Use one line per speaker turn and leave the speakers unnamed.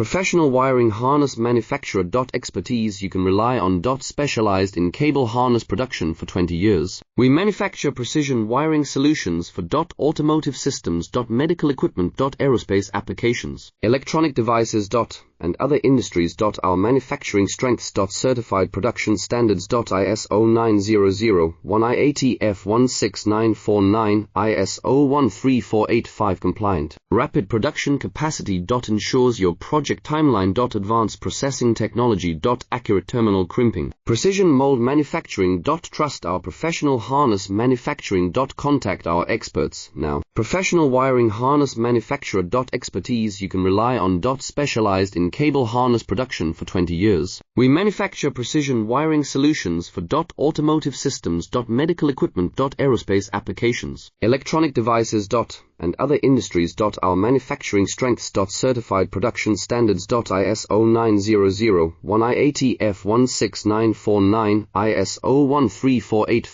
Professional wiring harness manufacturer. Expertise you can rely on. Specialized in cable harness production for 20 years. We manufacture precision wiring solutions for automotive systems. Medical equipment. Aerospace applications. Electronic devices. And other industries. Our manufacturing strengths. Certified production standards. ISO 9001 IATF 16949 ISO 13485 compliant. Rapid production capacity. Ensures your project timeline. Advanced processing technology. Accurate terminal crimping. Precision mold manufacturing. Trust our professional harness manufacturing. Contact our experts now. Professional wiring harness manufacturer. Expertise you can rely on. Specialized in cable harness production for 20 years. We manufacture precision wiring solutions for automotive systems. Medical equipment. Aerospace applications. Electronic devices. And other industries. Our manufacturing strengths. Certified production standards. ISO 9001 IATF 16949 ISO 13485